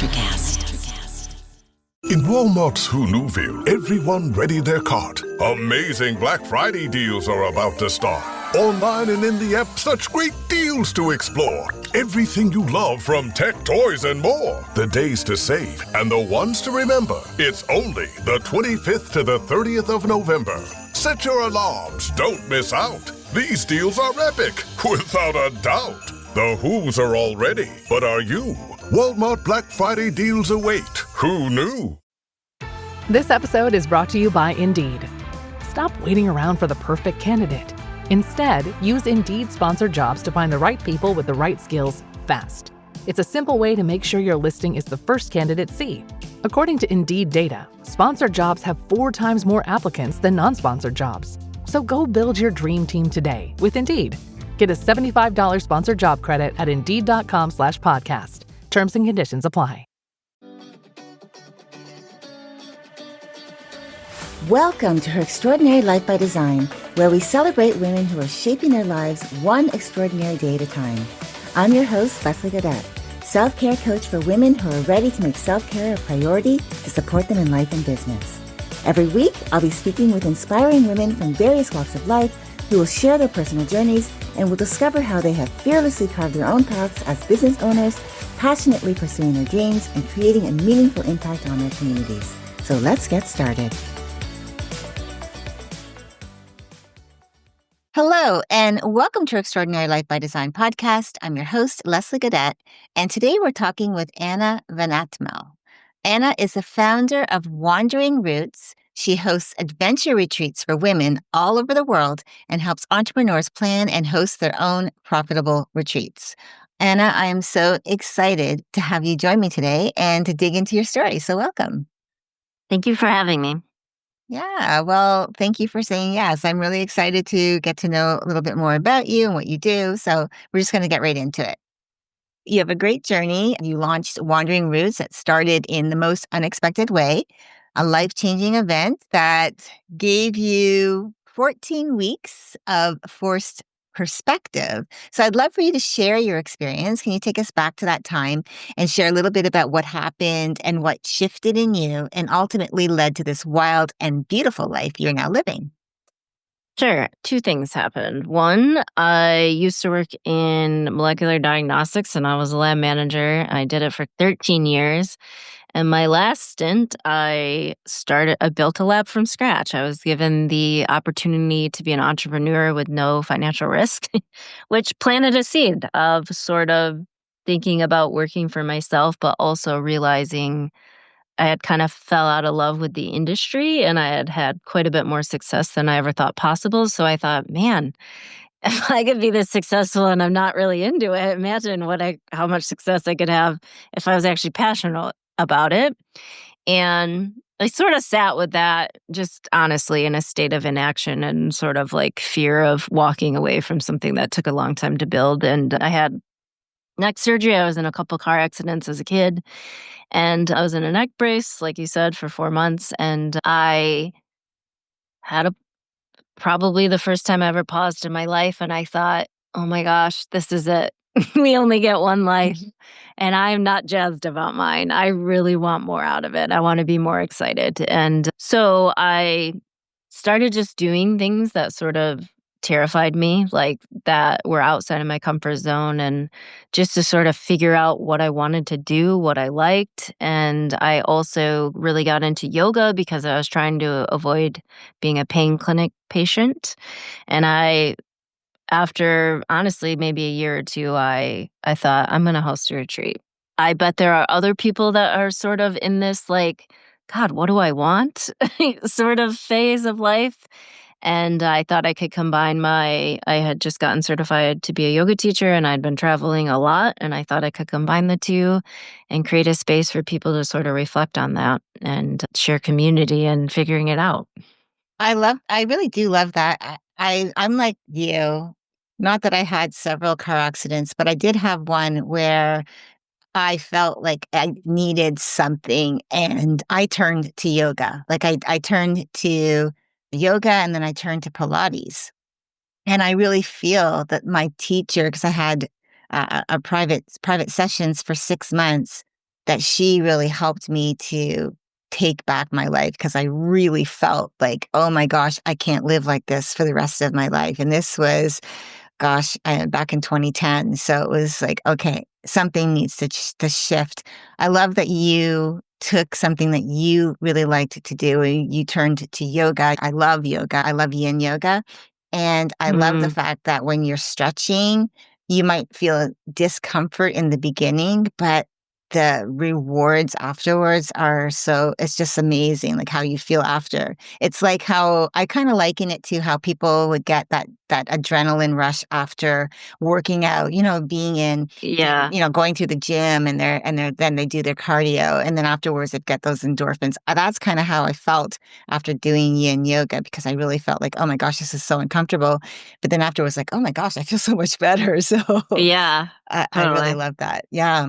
In Walmart's Who'Knewville, everyone ready their cart. Amazing Black Friday deals are about to start. Online and in the app, such great deals to explore. Everything you love from tech, toys, and more. The days to save and the ones to remember. It's only the 25th to the 30th of November. Set your alarms. Don't miss out. These deals are epic, without a doubt. The Who's are all ready, but are you? Walmart Black Friday deals await. Who knew? This episode is brought to you by Indeed. Stop waiting around for the perfect candidate. Instead, use Indeed sponsored jobs to find the right people with the right skills fast. It's a simple way to make sure your listing is the first candidates see. According to Indeed data, sponsored jobs have 4 times more applicants than non-sponsored jobs. So go build your dream team today with Indeed. Get a $75 sponsored job credit at Indeed.com/podcast. Terms and conditions apply. Welcome to Her Extraordinary Life by Design, where we celebrate women who are shaping their lives one extraordinary day at a time. I'm your host, Leslie Gaudet, self-care coach for women who are ready to make self-care a priority to support them in life and business. Every week, I'll be speaking with inspiring women from various walks of life who will share their personal journeys and will discover how they have fearlessly carved their own paths as business owners, passionately pursuing their dreams and creating a meaningful impact on their communities. So let's get started. Hello, and welcome to Extraordinary Life by Design podcast. I'm your host, Leslie Gaudet, and today we're talking with Anna VanAgtmael. Anna is the founder of Wandering Roots. She hosts adventure retreats for women all over the world and helps entrepreneurs plan and host their own profitable retreats. Anna, I am so excited to have you join me today and to dig into your story. So welcome. Thank you for having me. Yeah, well, thank you for saying yes. I'm really excited to get to know a little bit more about you and what you do. So we're just going to get right into it. You have a great journey. You launched Wandering Roots that started in the most unexpected way, a life-changing event that gave you 14 weeks of forced perspective. So I'd love for you to share your experience. Can you take us back to that time and share a little bit about what happened and what shifted in you and ultimately led to this wild and beautiful life you're now living? Sure. 2 things happened. One, I used to work in molecular diagnostics and I was a lab manager. I did it for 13 years. And my last stint, I built a lab from scratch. I was given the opportunity to be an entrepreneur with no financial risk, which planted a seed of sort of thinking about working for myself, but also realizing I had kind of fell out of love with the industry and I had had quite a bit more success than I ever thought possible. So I thought, man, if I could be this successful and I'm not really into it, imagine how much success I could have if I was actually passionate about it. And I sort of sat with that just honestly in a state of inaction and sort of like fear of walking away from something that took a long time to build. And I had neck surgery. I was in a couple car accidents as a kid. And I was in a neck brace, like you said, for 4 months. And I had probably the first time I ever paused in my life. And I thought, oh my gosh, this is it. We only get one life. And I'm not jazzed about mine. I really want more out of it. I want to be more excited. And so I started just doing things that sort of terrified me, like that were outside of my comfort zone, and just to sort of figure out what I wanted to do, what I liked. And I also really got into yoga because I was trying to avoid being a pain clinic patient. And after honestly maybe a year or two, I thought, I'm going to host a retreat. I bet there are other people that are sort of in this like, God, what do I want sort of phase of life. And I thought I could combine I had just gotten certified to be a yoga teacher and I'd been traveling a lot. And I thought I could combine the two and create a space for people to sort of reflect on that and share community and figuring it out. I really do love that. I'm like you, not that I had several car accidents, but I did have one where I felt like I needed something and I turned to yoga. Like I turned to yoga and then I turned to Pilates. And I really feel that my teacher, because I had a private sessions for 6 months, that she really helped me to take back my life because I really felt like, oh my gosh, I can't live like this for the rest of my life. And this was, gosh, back in 2010. So it was like, okay, something needs to shift. I love that you took something that you really liked to do and you turned to yoga. I love yoga. I love yin yoga. And I love the Mm, fact that when you're stretching, you might feel discomfort in the beginning, but the rewards afterwards are so, it's just amazing, like how you feel after. It's like how I kind of liken it to how people would get that adrenaline rush after working out, being in, yeah. going through the gym and then they do their cardio and then afterwards they get those endorphins. That's kind of how I felt after doing yin yoga because I really felt like, oh my gosh, this is so uncomfortable. But then afterwards, like, oh my gosh, I feel so much better. So Yeah. I really Totally. love that. Yeah.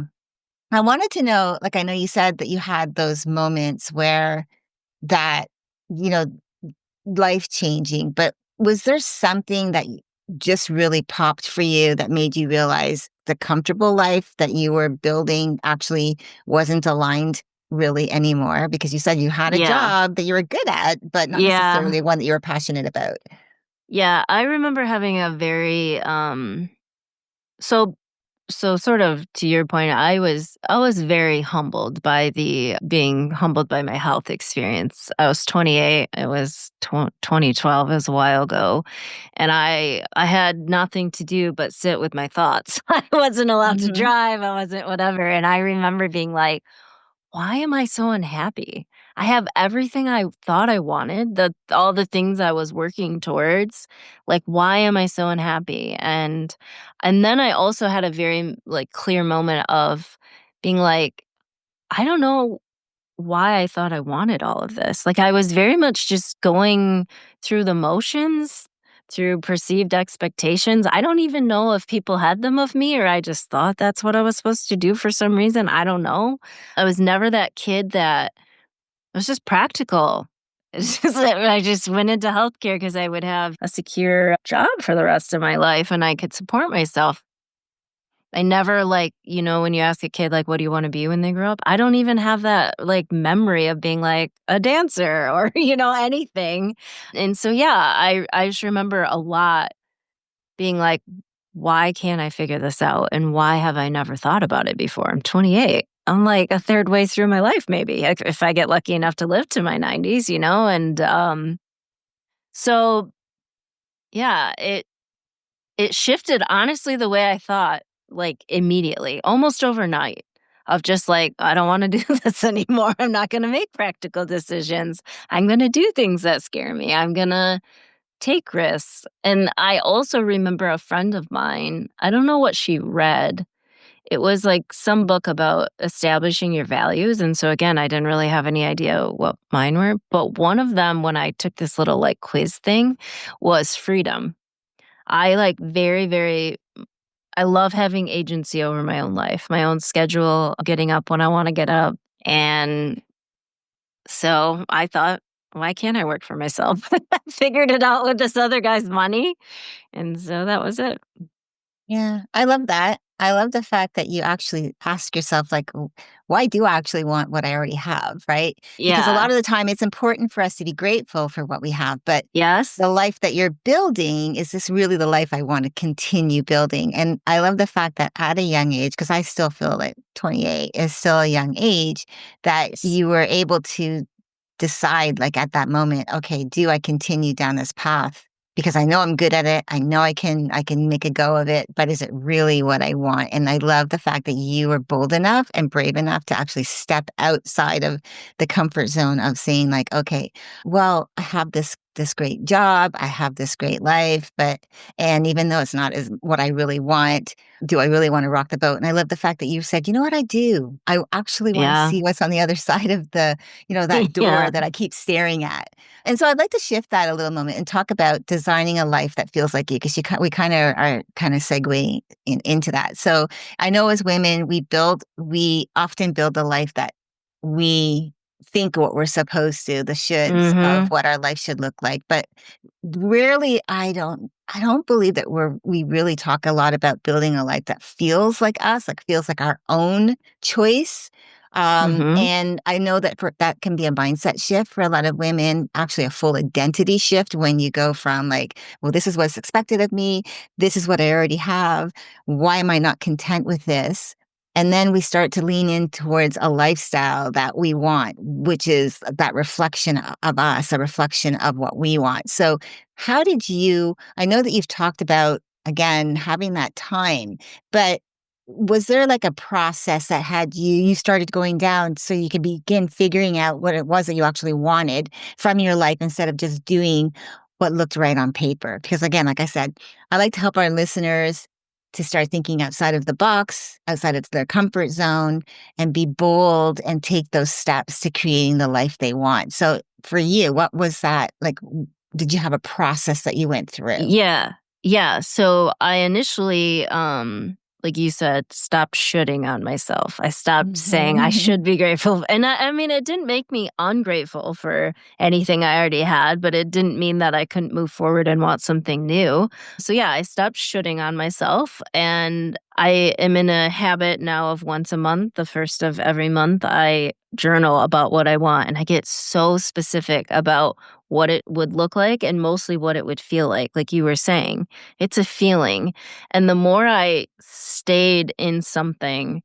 I wanted to know, like, I know you said that you had those moments where that, you know, life changing, but was there something that just really popped for you that made you realize the comfortable life that you were building actually wasn't aligned really anymore? Because you said you had a Yeah. job that you were good at, but not Yeah. necessarily one that you were passionate about. Yeah. I remember having a very so so sort of to your point, I was very humbled by the being humbled by my health experience. I was 28. It was 2012, it was a while ago, and I had nothing to do but sit with my thoughts. I wasn't allowed to Mhm. drive, I wasn't whatever, and I remember being like, why am I so unhappy? I have everything I thought I wanted, all the things I was working towards. Like, why am I so unhappy? And then I also had a very like clear moment of being like, I don't know why I thought I wanted all of this. Like I was very much just going through the motions, through perceived expectations. I don't even know if people had them of me or I just thought that's what I was supposed to do for some reason. I don't know. I was never that kid that was just practical. It's just that I just went into healthcare because I would have a secure job for the rest of my life and I could support myself. I never like, when you ask a kid like what do you want to be when they grow up? I don't even have that like memory of being like a dancer or anything. And so yeah, I just remember a lot being like why can't I figure this out and why have I never thought about it before? I'm 28. I'm like a third way through my life maybe if I get lucky enough to live to my 90s, and so yeah, it shifted honestly the way I thought, like, immediately, almost overnight, of just like, "I don't wanna do this anymore. I'm not gonna make practical decisions. I'm gonna do things that scare me. I'm gonna take risks." And I also remember a friend of mine, I don't know what she read. It was, like, some book about establishing your values, and so, again, I didn't really have any idea what mine were, but one of them, when I took this little, like, quiz thing, was freedom. I, like, very, very I love having agency over my own life, my own schedule, getting up when I wanna get up, and so I thought, "Why can't I work for myself?" I figured it out with this other guy's money, and so that was it. Yeah, I love that. I love the fact that you actually ask yourself, like, why do I actually want what I already have? Right. Because a Yeah. lot of the time it's important for us to be grateful for what we have. But Yes. the life that you're building, is this really the life I want to continue building? And I love the fact that at a young age, because I still feel like 28 is still a young age, that Yes. you were able to decide, like, at that moment, okay, do I continue down this path? Because I know I'm good at it. I know I can make a go of it, but is it really what I want? And I love the fact that you were bold enough and brave enough to actually step outside of the comfort zone of saying like, okay, well, I have this great job, I have this great life, but and even though it's not as what I really want, do I really want to rock the boat? And I love the fact that you said, you know what I do? I actually want to Yeah. see what's on the other side of that door Yeah. that I keep staring at. And so I'd like to shift that a little moment and talk about designing a life that feels like you, because we kind of are kind of segueing into that. So I know as women, we often build a life that we think what we're supposed to, the shoulds of Mhm. what our life should look like. But rarely, I don't believe that we really talk a lot about building a life that feels like us, like feels like our own choice. Mhm. And I know that that can be a mindset shift for a lot of women, actually a full identity shift when you go from like, well, this is what's expected of me. This is what I already have. Why am I not content with this? And then we start to lean in towards a lifestyle that we want, which is that reflection of us, a reflection of what we want. So, how did you? I know that you've talked about, again, having that time, but was there like a process that had you started going down so you could begin figuring out what it was that you actually wanted from your life instead of just doing what looked right on paper? Because again, like I said, I like to help our listeners to start thinking outside of the box, outside of their comfort zone, and be bold and take those steps to creating the life they want. So for you, what was that like? Did you have a process that you went through? Yeah. Yeah. So I initially, like you said, stopped shoulding on myself. I stopped saying I Mhm. should be grateful. And I mean, it didn't make me ungrateful for anything I already had, but it didn't mean that I couldn't move forward and want something new. So yeah, I stopped shoulding on myself. And I am in a habit now of once a month, the first of every month, I journal about what I want. And I get so specific about what it would look like and mostly what it would feel like you were saying. It's a feeling. And the more I stayed in something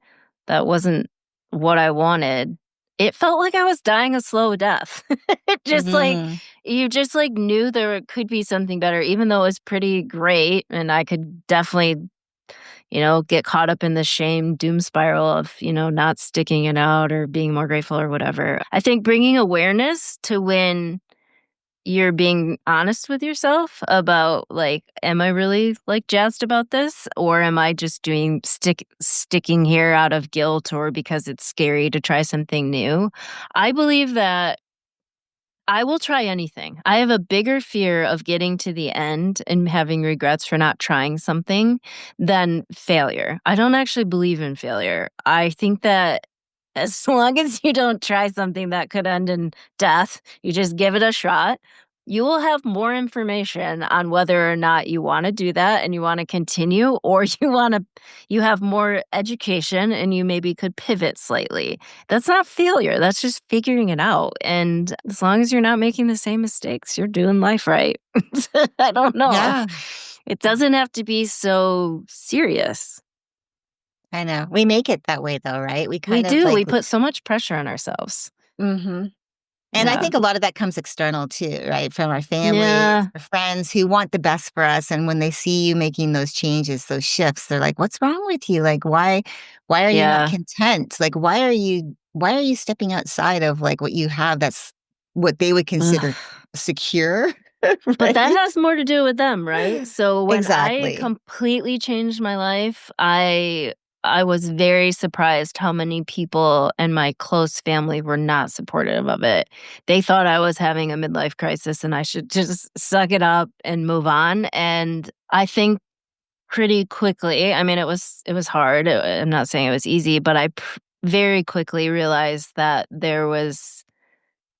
that wasn't what I wanted, it felt like I was dying a slow death. It just like Mhm. you just like knew there could be something better, even though it was pretty great. And I could definitely, get caught up in the shame doom spiral of, not sticking it out or being more grateful or whatever. I think bringing awareness to when you're being honest with yourself about like, am I really like jazzed about this, or am I just doing sticking here out of guilt or because it's scary to try something new? I believe that I will try anything. I have a bigger fear of getting to the end and having regrets for not trying something than failure. I don't actually believe in failure. I think that as long as you don't try something that could end in death, you just give it a shot. You will have more information on whether or not you want to do that and you want to continue, or you have more education and you maybe could pivot slightly. That's not failure. That's just figuring it out. And as long as you're not making the same mistakes, you're doing life right. I don't know. Yeah, It doesn't have to be so serious. I know. We make it that way though, right? We We kind of do. like, We put so much pressure on ourselves. mhm. And I Yeah. think a lot of that comes external too, right? From our families, Yeah. our friends who want the best for us. And when they see you making those changes, those shifts, they're like, what's wrong with you? Like, why are you not Yeah. content? Like, why are you stepping outside of like what you have that's what they would consider Ugh. secure? But that Right? has more to do with them, right? So when I Exactly. completely changed my life, I was very surprised how many people in my close family were not supportive of it. They thought I was having a midlife crisis and I should just suck it up and move on. And I think pretty quickly, I mean it was hard. I'm not saying it was easy, but very quickly realized that there was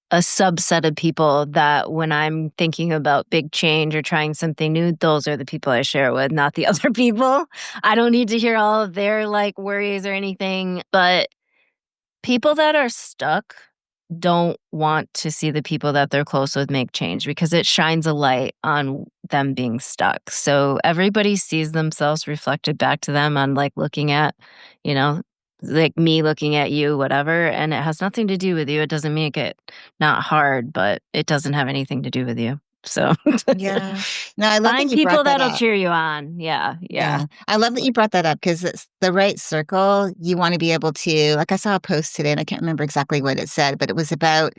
a subset of people that when I'm thinking about big change or trying something new, those are the people I share with, not the other people. I don't need to hear all of their like worries or anything, but people that are stuck don't want to see the people that they're close with make change because it shines a light on them being stuck. So everybody sees themselves reflected back to them on like looking at, you know, like me looking at you, whatever. And it has nothing to do with you. It doesn't make it not hard, but it doesn't have anything to do with you. So Yeah. No, I love that find you brought people that that'll up. cheer you on. Yeah. Yeah. Yeah. I love that you brought that up because it's the right circle. You want to be able to, like, I saw a post today and I can't remember exactly what it said, but it was about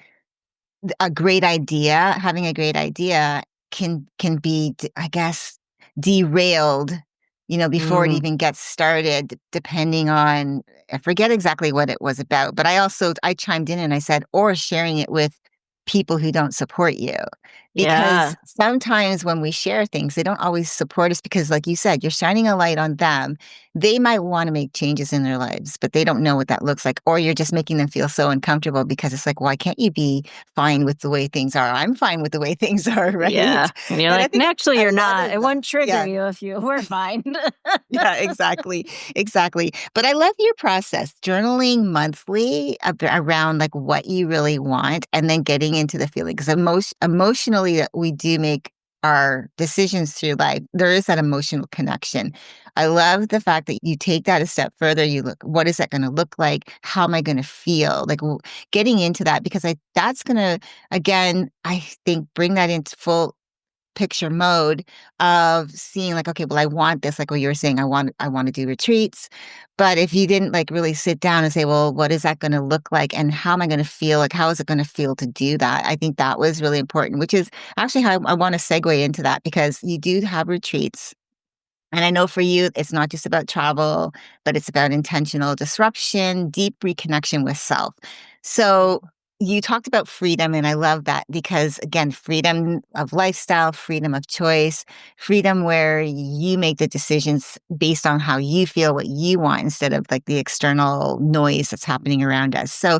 a great idea. Having a great idea can be, I guess, derailed, before it Mm, even gets started, depending on, I forget exactly what it was about, but I chimed in and I said, or sharing it with people who don't support you. because Yeah. sometimes when we share things, they don't always support us because, like you said, you're shining a light on them. They might want to make changes in their lives, but they don't know what that looks like. Or you're just making them feel so uncomfortable because it's like, why can't you be fine with the way things are? I'm fine with the way things are, right? Yeah. And you're And I like, think actually, a you're lot not. of It that, won't trigger yeah, you if you we're fine. yeah, exactly. Exactly. But I love your process, journaling monthly around like what you really want and then getting into the feeling. Because emotionally, that we do make our decisions through life. There is that emotional connection. I love the fact that you take that a step further. You look, what is that going to look like? How am I going to feel? Like getting into that because that's going to, again, I think bring that into full picture mode of seeing like, okay, well, I want this, like what you were saying, I want to do retreats. But if you didn't like really sit down and say, well, what is that going to look like and how am I going to feel? Like, how is it going to feel to do that? I think that was really important, which is actually how I want to segue into that because you do have retreats. And I know for you, it's not just about travel, but it's about intentional disruption, deep reconnection with self. So you talked about freedom, and I love that because, again, freedom of lifestyle, freedom of choice, freedom where you make the decisions based on how you feel, what you want, instead of like the external noise that's happening around us. So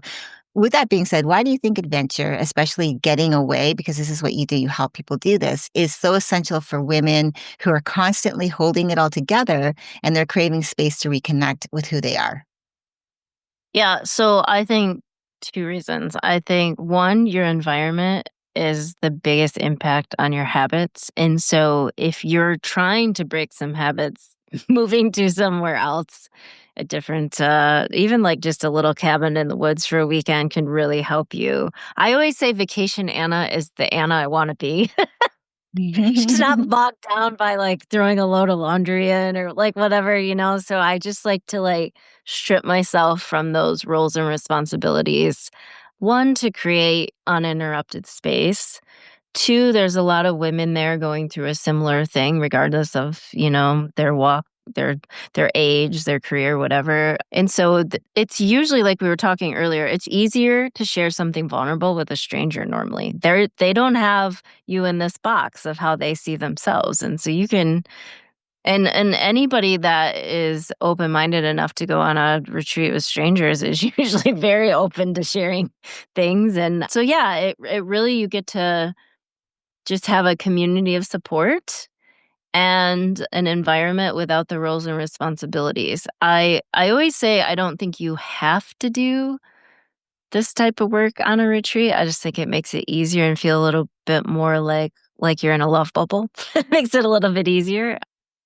with that being said, why do you think adventure, especially getting away, because this is what you do, you help people do this, is so essential for women who are constantly holding it all together and they're craving space to reconnect with who they are? Yeah, so I think 2 reasons. I think 1, your environment is the biggest impact on your habits, and so if you're trying to break some habits, moving to somewhere else, a different, even like just a little cabin in the woods for a weekend can really help you. I always say Vacation Anna is the Anna I wanna be. She's not bogged down by, like, throwing a load of laundry in or, like, whatever, so I just like to, like, strip myself from those roles and responsibilities. 1, to create uninterrupted space. 2, there's a lot of women there going through a similar thing regardless of, their walk, their their age, their career, whatever. And so it's usually like we were talking earlier, it's easier to share something vulnerable with a stranger normally. They don't have you in this box of how they see themselves. And so you can and anybody that is open-minded enough to go on a retreat with strangers is usually very open to sharing things. And so yeah, it really you get to just have a community of support and an environment without the roles and responsibilities. I always say I don't think you have to do this type of work on a retreat. I just think it makes it easier and feel a little bit more like you're in a love bubble. It makes it a little bit easier.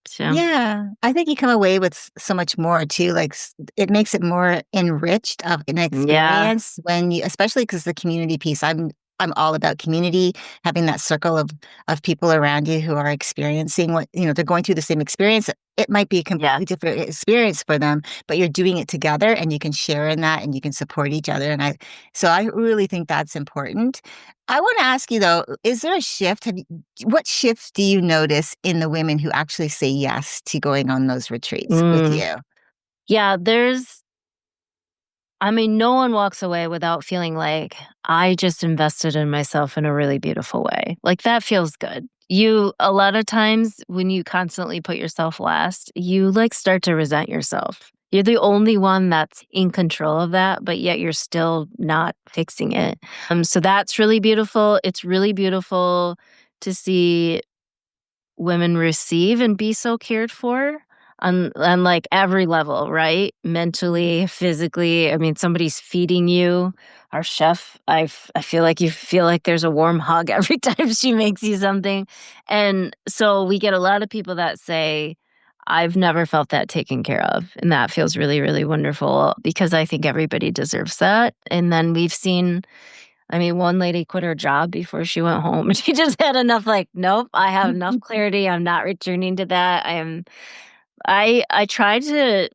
So, Yeah, I think you come away with so much more too. Like it makes it more enriched of an yeah. experience when you, especially because the community piece. I'm all about community, having that circle of people around you who are experiencing what they're going through the same experience. It might be a Yeah. completely different experience for them, but you're doing it together, and you can share in that, and you can support each other. So I really think that's important. I want to ask you though, is there a shift? What shifts do you notice in the women who actually say yes to going on those retreats with Mm. you? Yeah, I mean, no one walks away without feeling like I just invested in myself in a really beautiful way. Like that feels good. A lot of times when you constantly put yourself last, you like start to resent yourself. You're the only one that's in control of that, but yet you're still not fixing it. So that's really beautiful. It's really beautiful to see women receive and be so cared for on like every level, right? Mentally, physically. I mean, somebody's feeding you. Our chef, I feel like you feel like there's a warm hug every time she makes you something. And so we get a lot of people that say, I've never felt that taken care of. And that feels really, really wonderful because I think everybody deserves that. And then we've seen I mean, one lady quit her job before she went home. She just had enough like, "Nope, I have enough clarity. I'm not returning to that." I try to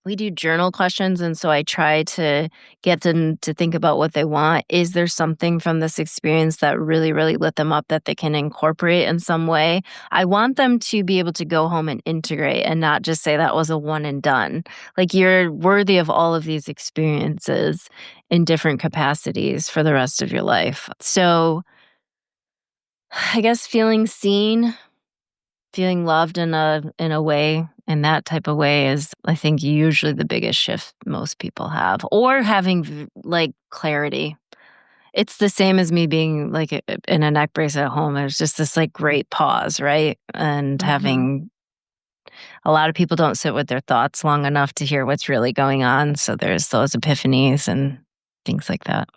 we do journal questions, and so I try to get them to think about what they want. Is there something from this experience that really, really lit them up that they can incorporate in some way? I want them to be able to go home and integrate and not just say that was a one and done. Like, you're worthy of all of these experiences in different capacities for the rest of your life. So, I guess feeling seen, feeling loved in a way, in that type of way is, I think, usually the biggest shift most people have, or having like clarity. It's the same as me being like in a neck brace at home. There's just this like great pause, right? And Mhm. having a lot of people don't sit with their thoughts long enough to hear what's really going on. So there's those epiphanies and things like that.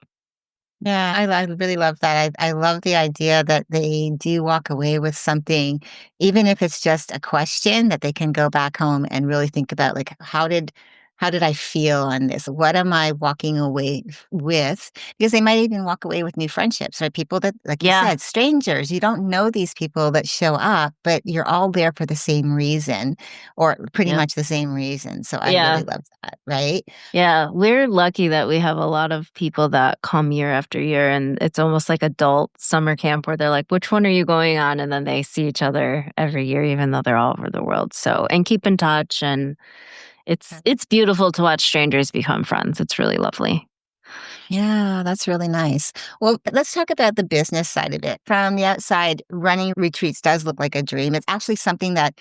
Yeah, I really love that. I love the idea that they do walk away with something, even if it's just a question that they can go back home and really think about, like, how did I feel on this? What am I walking away with? Because they might even walk away with new friendships, right? People that, like you Yeah. said, strangers, you don't know these people that show up, but you're all there for the same reason or pretty Yep. much the same reason. So I really Yeah. love that, right? Yeah, we're lucky that we have a lot of people that come year after year, and it's almost like adult summer camp where they're like, "Which one are you going on?" And then they see each other every year, even though they're all over the world. So, and keep in touch, and it's beautiful to watch strangers become friends. It's really lovely. Yeah, that's really nice. Well, let's talk about the business side of it. From the outside, running retreats does look like a dream. It's actually something that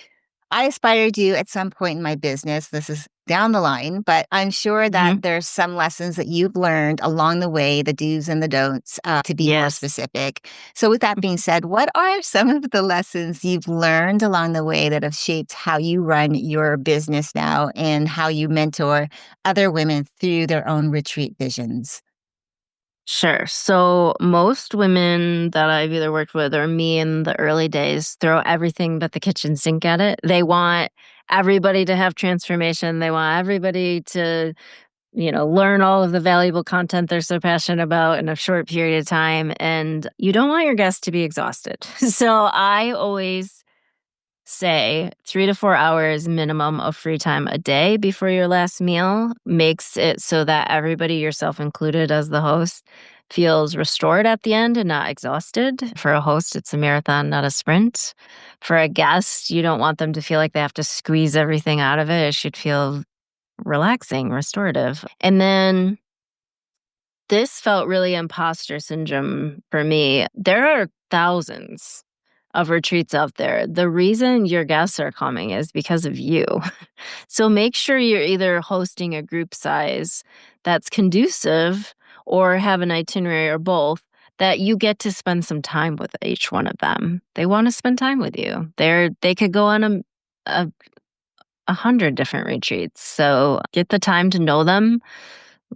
I aspire to do at some point in my business. This is down the line, but I'm sure Hmm. that there's some lessons that you've learned along the way, the do's and the don'ts, to be more Yes. specific. So, with that being said, what are some of the lessons you've learned along the way that have shaped how you run your business now and how you mentor other women through their own retreat visions? Sure. So most women that I've either worked with or me in the early days throw everything but the kitchen sink at it. They want everybody to have transformation. They want everybody to, learn all of the valuable content they're so passionate about in a short period of time. And you don't want your guests to be exhausted. So I always say 3 to 4 hours minimum of free time a day before your last meal makes it so that everybody, yourself included as the host, feels restored at the end and not exhausted. For a host, it's a marathon, not a sprint. For a guest, you don't want them to feel like they have to squeeze everything out of it. It should feel relaxing, restorative. And then this felt really imposter syndrome for me. There are thousands of retreats out there. The reason your guests are coming is because of you. So make sure you're either hosting a group size that's conducive or have an itinerary or both that you get to spend some time with each one of them. They want to spend time with you. They could go on a 100 different retreats. So get the time to know them,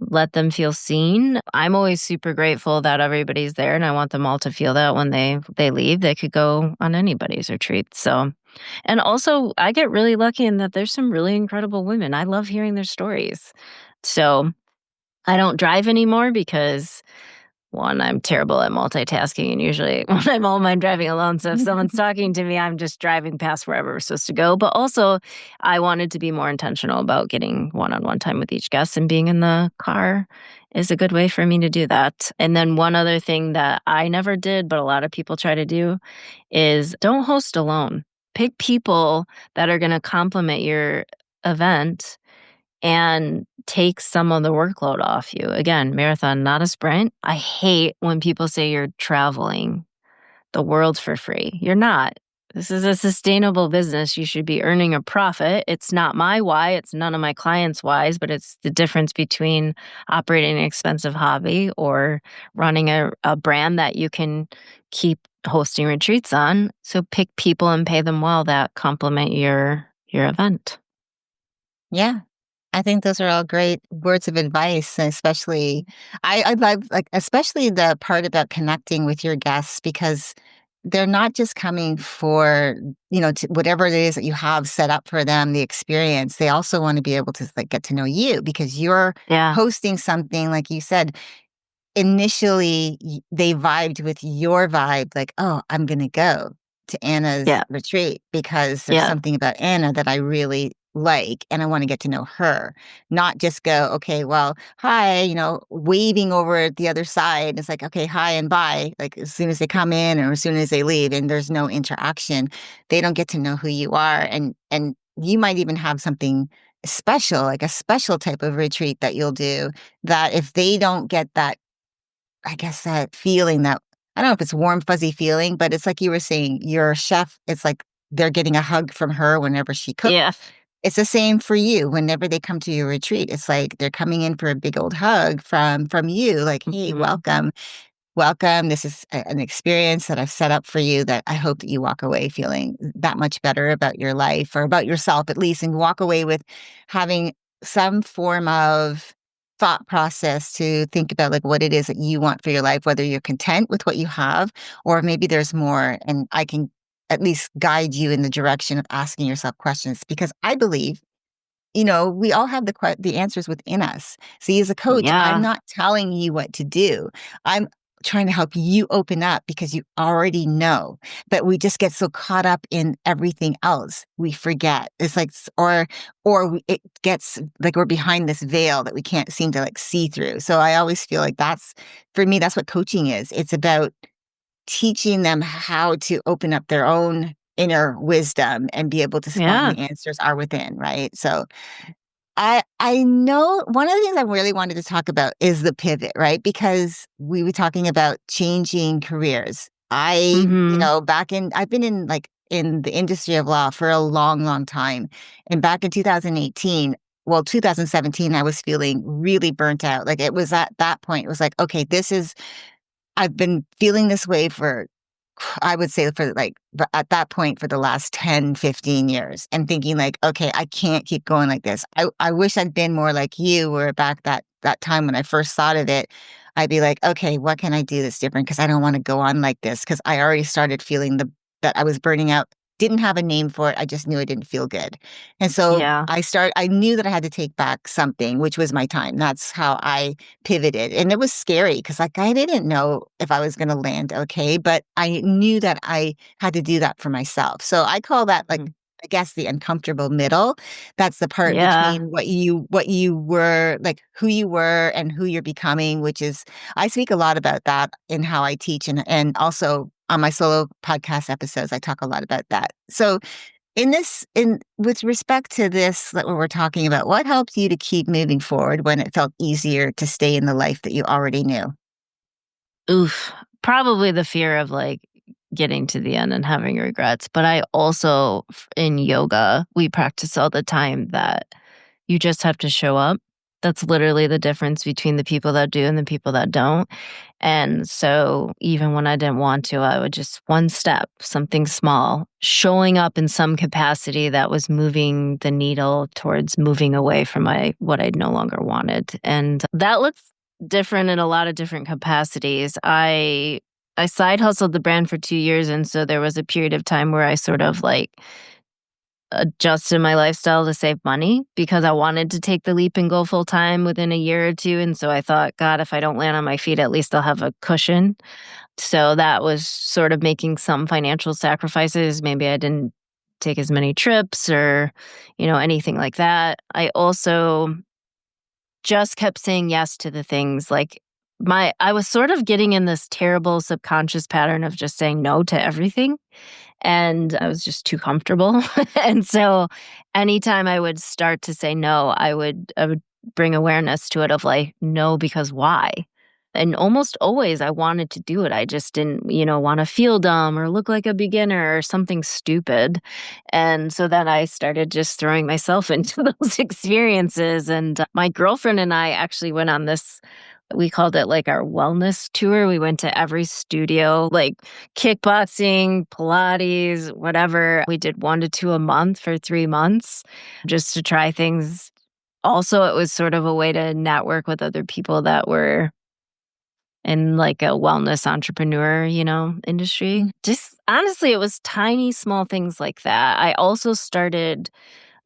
let them feel seen. I'm always super grateful that everybody's there, and I want them all to feel that when they leave. They could go on anybody's retreat. So, and also I get really lucky in that there's some really incredible women. I love hearing their stories. So I don't drive anymore because one, I'm terrible at multitasking, and usually when I'm home, I'm driving alone. So if someone's talking to me, I'm just driving past wherever we're supposed to go. But also, I wanted to be more intentional about getting one-on-one time with each guest, and being in the car is a good way for me to do that. And then one other thing that I never did, but a lot of people try to do, is don't host alone. Pick people that are going to complement your event and take some of the workload off you. Again, marathon, not a sprint. I hate when people say you're traveling the world for free. You're not. This is a sustainable business. You should be earning a profit. It's not my why. It's none of my clients' whys, but it's the difference between operating an expensive hobby or running a brand that you can keep hosting retreats on. So pick people and pay them well that complement your event. Yeah. I think those are all great words of advice, and especially I love, like, especially the part about connecting with your guests because they're not just coming for, to whatever it is that you have set up for them, the experience. They also want to be able to, like, get to know you because you're Yeah. hosting something, like you said, initially, they vibed with your vibe, like, "Oh, I'm gonna go to Anna's Yeah. retreat because there's Yeah. something about Anna that I really like, and I wanna get to know her." Not just go, "Okay, well, hi," waving over at the other side. It's like, "Okay, hi and bye," like, as soon as they come in or as soon as they leave, and there's no interaction. They don't get to know who you are, and you might even have something special, like a special type of retreat that you'll do, that if they don't get that, I guess, that feeling that I don't know if it's warm, fuzzy feeling, but it's like you were saying, your chef, it's like they're getting a hug from her whenever she cooks. Yeah. It's the same for you whenever they come to your retreat. It's like they're coming in for a big old hug from you, like, "Hey, Mhm. welcome. Welcome. This is an experience that I've set up for you that I hope that you walk away feeling that much better about your life or about yourself at least, and walk away with having some form of thought process to think about like what it is that you want for your life, whether you're content with what you have or maybe there's more. And I can at least guide you in the direction of asking yourself questions because I believe we all have the answers within us. See, as a coach, I'm Yeah. not telling you what to do. I'm trying to help you open up because you already know. But we just get so caught up in everything else, we forget. It's like, it gets like we're behind this veil that we can't seem to like see through. So I always feel like for me, that's what coaching is. It's about teaching them how to open up their own inner wisdom and be able to find Yeah. the answers are within, right? So I know one of the things I really wanted to talk about is the pivot, right? Because we were talking about changing careers. Mhm. I've been in the industry of law for a long, long time. And back in 2018, well, 2017, I was feeling really burnt out. Like it was at that point, it was like, okay, I've been feeling this way for, I would say for like, but at that point for the last 10, 15 years and thinking like, okay, I can't keep going like this. I wish I'd been more like you where back that time when I first thought of it, I'd be like, okay, what can I do that's different? Cause I don't want to go on like this. Cause I already started feeling that I was burning out. Didn't have a name for it. I just knew I didn't feel good. And so Yeah. I knew that I had to take back something, which was my time. That's how I pivoted. And it was scary because like I didn't know if I was going to land okay, but I knew that I had to do that for myself. So I call that like Mhm. I guess the uncomfortable middle. That's the part Yeah. between what you were like who you were and who you're becoming, which is I speak a lot about that in how I teach and also on my solo podcast episodes I talk a lot about that. So in with respect to this that we're talking about, what helped you to keep moving forward when it felt easier to stay in the life that you already knew? Oof. Probably the fear of like getting to the end and having regrets. But I also, in yoga, we practice all the time that you just have to show up. That's literally the difference between the people that do and the people that don't. And so even when I didn't want to, I would just one step, something small, showing up in some capacity that was moving the needle towards moving away from what I no longer wanted. And that looks different in a lot of different capacities. I side hustled the brand for 2 years, and so there was a period of time where I sort of like adjusted my lifestyle to save money because I wanted to take the leap and go full time within a year or two. And so I thought, God, if I don't land on my feet, at least I'll have a cushion. So that was sort of making some financial sacrifices. Maybe I didn't take as many trips or, anything like that. I also just kept saying yes to the things like I was sort of getting in this terrible subconscious pattern of just saying no to everything and I was just too comfortable. And so anytime I would start to say no, I would bring awareness to it of like, no, because why? And almost always I wanted to do it. I just didn't, want to feel dumb or look like a beginner or something stupid. And so then I started just throwing myself into those experiences. And my girlfriend and I actually went on this, we called it like our wellness tour. We went to every studio, like kickboxing, Pilates, whatever. We did 1 to 2 a month for 3 months just to try things. Also, it was sort of a way to network with other people that were in like a wellness entrepreneur, industry. Mm. Just honestly, it was tiny, small things like that. I also started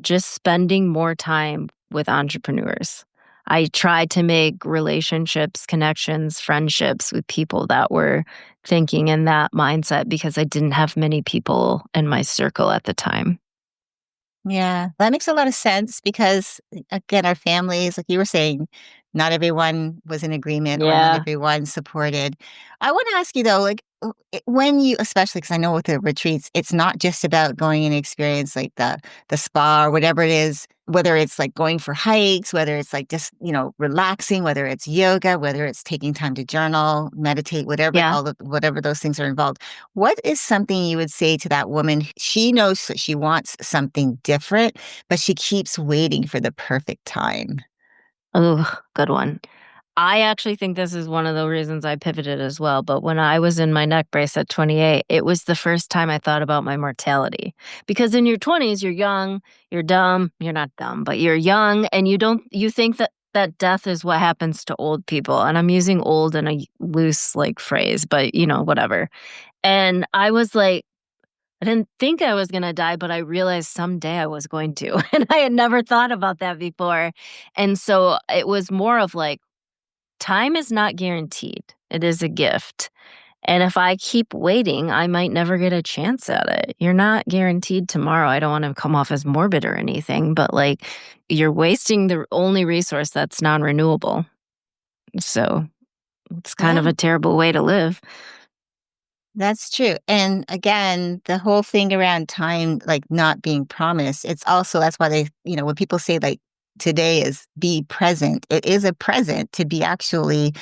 just spending more time with entrepreneurs. I tried to make relationships, connections, friendships with people that were thinking in that mindset because I didn't have many people in my circle at the time. Yeah, that makes a lot of sense because, again, our families, like you were saying, not everyone was in agreement or not Yeah. everyone supported. I want to ask you though, like, when you, especially because I know with the retreats, it's not just about going and experience like the spa or whatever it is, whether it's like going for hikes, whether it's like just, relaxing, whether it's yoga, whether it's taking time to journal, meditate, whatever, Yeah. whatever those things are involved. What is something you would say to that woman? She knows that she wants something different, but she keeps waiting for the perfect time. Oh, good one. I actually think this is one of the reasons I pivoted as well. But when I was in my neck brace at 28, it was the first time I thought about my mortality. Because in your 20s, you're young, you're dumb. You're not dumb, but you're young and you think that death is what happens to old people. And I'm using old in a loose like phrase, but whatever. And I was like, I didn't think I was going to die, but I realized someday I was going to. And I had never thought about that before. And so it was more of like, time is not guaranteed. It is a gift. And if I keep waiting, I might never get a chance at it. You're not guaranteed tomorrow. I don't want to come off as morbid or anything, but like you're wasting the only resource that's non renewable. So it's kind Yeah. of a terrible way to live. That's true. And again, the whole thing around time, like not being promised, it's also, that's why when people say like today is be present, it is a present to be actually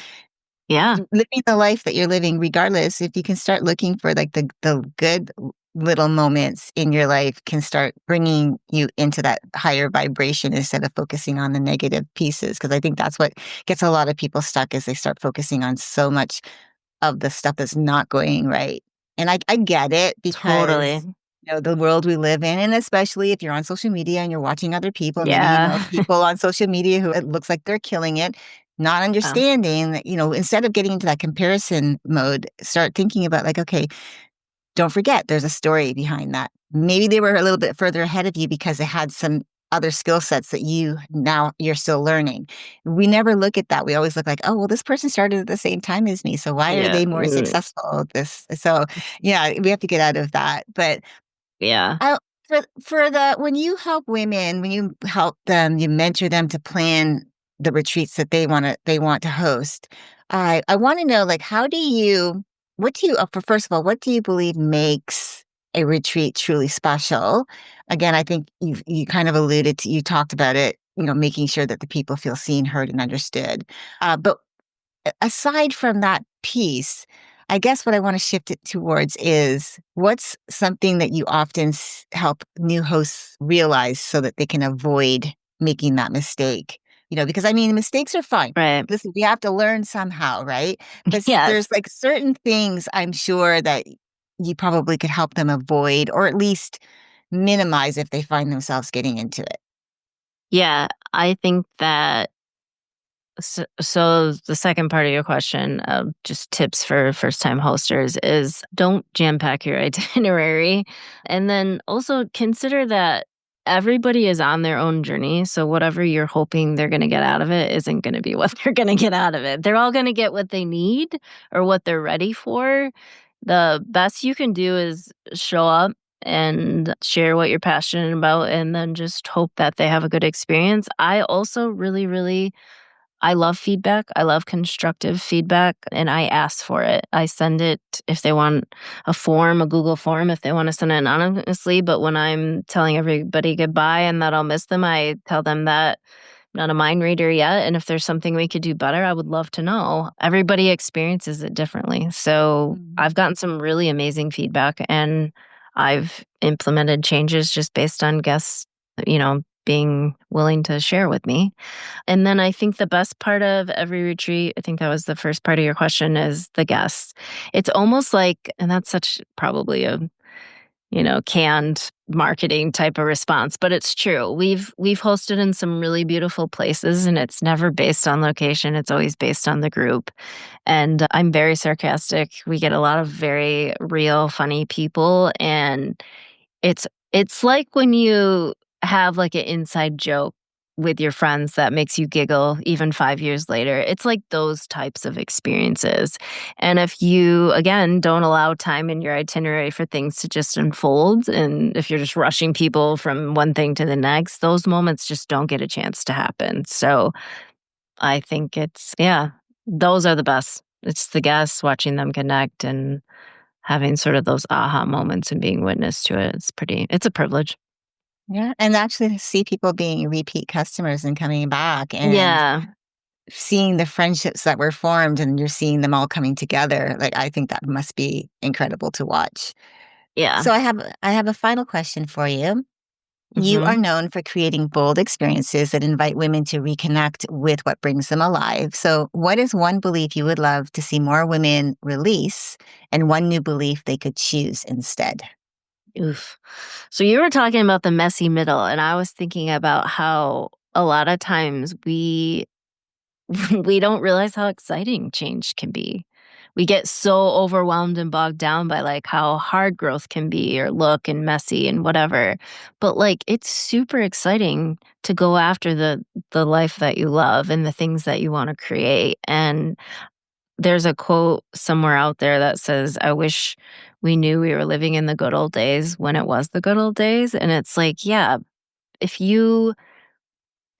Yeah, living the life that you're living, regardless. If you can start looking for like the good little moments in your life can start bringing you into that higher vibration instead of focusing on the negative pieces. Cause I think that's what gets a lot of people stuck is they start focusing on so much of the stuff that's not going right. And I get it totally. because the world we live in, and especially if you're on social media and you're watching other people, maybe you know Yeah. people on social media who it looks like they're killing it, not Yeah. understanding that, instead of getting into that comparison mode, start thinking about like, okay, don't forget there's a story behind that. Maybe they were a little bit further ahead of you because they had some other skill sets that you're still learning. We never look at that. We always look like, oh, well, this person started at the same time as me. So why are Yeah. they more successful at this? So yeah, we have to get out of that. But Yeah. I for the when you help women, when you help them, you mentor them to plan the retreats that they want to host. I want to know like what do you for first of all, what do you believe makes a retreat truly special? Again, I think you kind of alluded to you talked about it, making sure that the people feel seen, heard, and understood. But aside from that piece, I guess what I want to shift it towards is what's something that you often help new hosts realize so that they can avoid making that mistake? Because I mean, mistakes are fine. Right. Listen, we have to learn somehow, right? But Yes. there's like certain things I'm sure that you probably could help them avoid or at least minimize if they find themselves getting into it. Yeah. I think that so the second part of your question, just tips for first-time hosters, is don't jam pack your itinerary, and then also consider that everybody is on their own journey. So whatever you're hoping they're going to get out of it isn't going to be what they're going to get out of it. They're all going to get what they need or what they're ready for. The best you can do is show up and share what you're passionate about, and then just hope that they have a good experience. I also really, really I love feedback. I love constructive feedback, and I ask for it. I send it if they want a Google form, if they want to send it anonymously. But when I'm telling everybody goodbye and that I'll miss them, I tell them that I'm not a mind reader yet. And if there's something we could do better, I would love to know. Everybody experiences it differently. So Mm. I've gotten some really amazing feedback, and I've implemented changes just based on guests, being willing to share with me. And then I think the best part of every retreat, I think that was the first part of your question, is the guests. It's almost like, and that's such probably a, canned marketing type of response, but it's true. We've hosted in some really beautiful places, and it's never based on location. It's always based on the group. And I'm very sarcastic. We get a lot of very real, funny people, and it's like when you have, like, an inside joke with your friends that makes you giggle even 5 years later. It's like those types of experiences, and if you, again, don't allow time in your itinerary for things to just unfold, and if you're just rushing people from one thing to the next, those moments just don't get a chance to happen. So, I think those are the best. It's the guests, watching them connect, and having sort of those aha moments and being witness to it. It's a privilege. Yeah. And actually to see people being repeat customers and coming back and Yeah. seeing the friendships that were formed and you're seeing them all coming together. Like, I think that must be incredible to watch. Yeah. So I have a final question for you. You are hmm known for creating bold experiences that invite women to reconnect with what brings them alive. So, what is one belief you would love to see more women release and one new belief they could choose instead? Oof. So you were talking about the messy middle, and I was thinking about how a lot of times we we don't realize how exciting change can be. We get so overwhelmed and bogged down by like how hard growth can be or look and messy and whatever. But like it's super exciting to go after the life that you love and the things that you want to create. And there's a quote somewhere out there that says, "I wish we knew we were living in the good old days when it was the good old days." And it's like, yeah, if you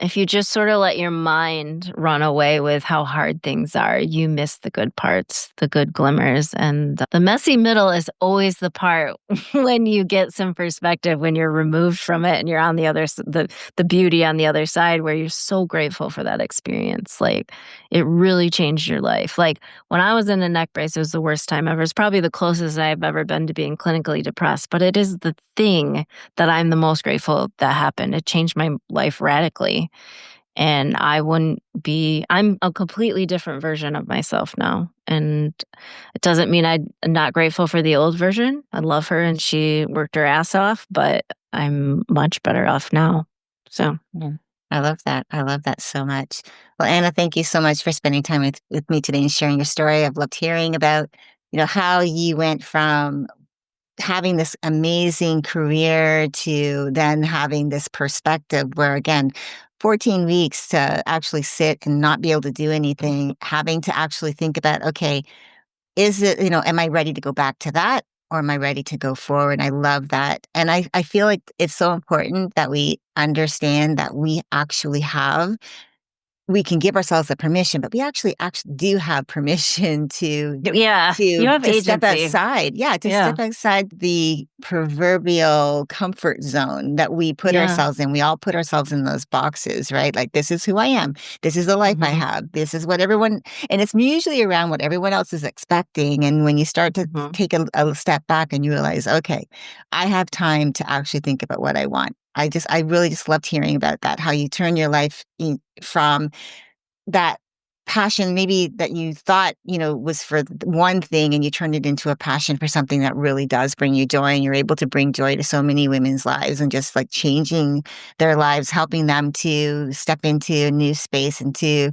if you just sort of let your mind run away with how hard things are, you miss the good parts, the good glimmers. And the messy middle is always the part when you get some perspective, when you're removed from it and you're on the beauty on the other side where you're so grateful for that experience. Like it really changed your life. Like when I was in a neck brace, it was the worst time ever. It's probably the closest I've ever been to being clinically depressed, but it is the thing that I'm the most grateful that happened. It changed my life radically. And I'm a completely different version of myself now. And it doesn't mean I'm not grateful for the old version. I love her and she worked her ass off, but I'm much better off now. So, Yeah. I love that. I love that so much. Well, Anna, thank you so much for spending time with me today and sharing your story. I've loved hearing about, how you went from having this amazing career to then having this perspective where, again, 14 weeks to actually sit and not be able to do anything, having to actually think about, okay, is it, am I ready to go back to that or am I ready to go forward? I love that. And I feel like it's so important that we understand that we can give ourselves the permission, but we actually do have permission to yeah, you have step agency. outside. Yeah, to Yeah. step outside the proverbial comfort zone that we put Yeah. ourselves in. We all put ourselves in those boxes, right? Like, this is who I am. This is the life I hmm have. This is what everyone, and it's usually around what everyone else is expecting. And when you start to hmm take a step back and you realize, okay, I have time to actually think about what I want. I really just loved hearing about that, how you turn your life from that passion maybe that you thought, was for one thing and you turned it into a passion for something that really does bring you joy and you're able to bring joy to so many women's lives and just like changing their lives, helping them to step into a new space and to,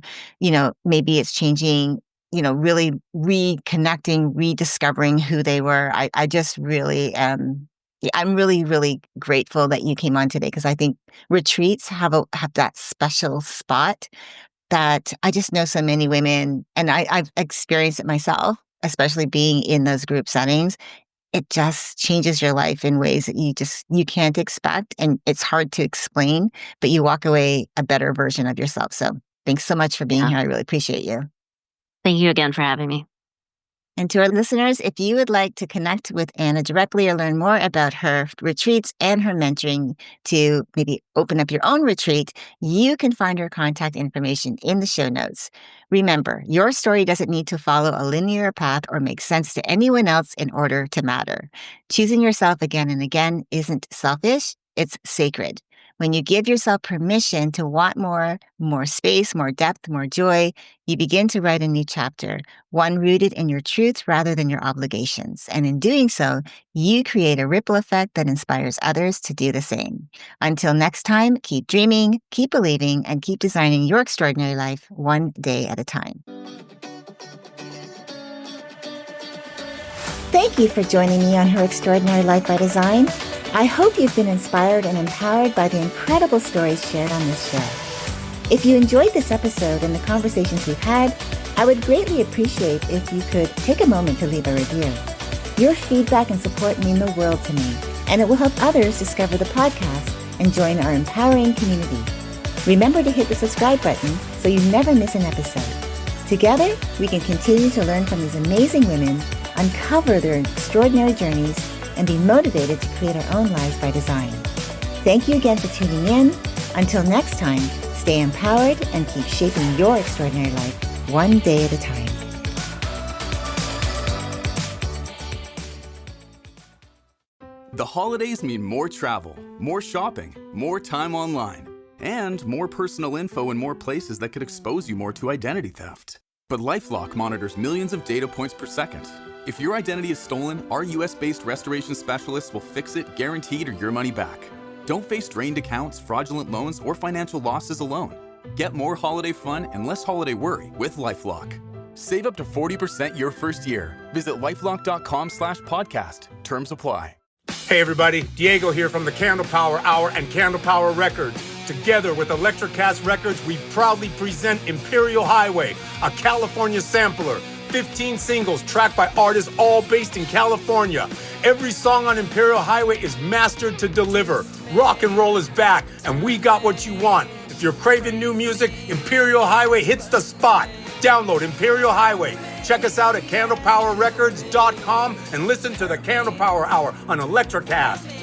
maybe it's changing, really reconnecting, rediscovering who they were. I just really yeah, I'm really, really grateful that you came on today because I think retreats have that special spot that I just know so many women, and I've experienced it myself, especially being in those group settings. It just changes your life in ways that you can't expect, and it's hard to explain, but you walk away a better version of yourself. So thanks so much for being Yeah. here. I really appreciate you. Thank you again for having me. And to our listeners, if you would like to connect with Anna directly or learn more about her retreats and her mentoring to maybe open up your own retreat, you can find her contact information in the show notes. Remember, your story doesn't need to follow a linear path or make sense to anyone else in order to matter. Choosing yourself again and again isn't selfish, it's sacred. When you give yourself permission to want more space, more depth, more joy, you begin to write a new chapter, one rooted in your truth rather than your obligations. And in doing so, you create a ripple effect that inspires others to do the same. Until next time, keep dreaming, keep believing, and keep designing your extraordinary life one day at a time. Thank you for joining me on Her Extraordinary Life by Design. I hope you've been inspired and empowered by the incredible stories shared on this show. If you enjoyed this episode and the conversations we've had, I would greatly appreciate if you could take a moment to leave a review. Your feedback and support mean the world to me, and it will help others discover the podcast and join our empowering community. Remember to hit the subscribe button so you never miss an episode. Together, we can continue to learn from these amazing women uncover their extraordinary journeys, and be motivated to create our own lives by design. Thank you again for tuning in. Until next time, stay empowered and keep shaping your extraordinary life one day at a time. The holidays mean more travel, more shopping, more time online, and more personal info in more places that could expose you more to identity theft. But LifeLock monitors millions of data points per second. If your identity is stolen, our US-based restoration specialists will fix it, guaranteed, or your money back. Don't face drained accounts, fraudulent loans, or financial losses alone. Get more holiday fun and less holiday worry with LifeLock. Save up to 40% your first year. Visit lifelock.com/podcast. Terms apply. Hey everybody, Diego here from the Candle Power Hour and Candle Power Records. Together with Electrocast Records, we proudly present Imperial Highway, a California sampler. 15 singles tracked by artists all based in California. Every song on Imperial Highway is mastered to deliver. Rock and roll is back, and we got what you want. If you're craving new music, Imperial Highway hits the spot. Download Imperial Highway. Check us out at candlepowerrecords.com and listen to the Candle Power Hour on Electrocast.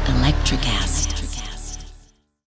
Electrocast.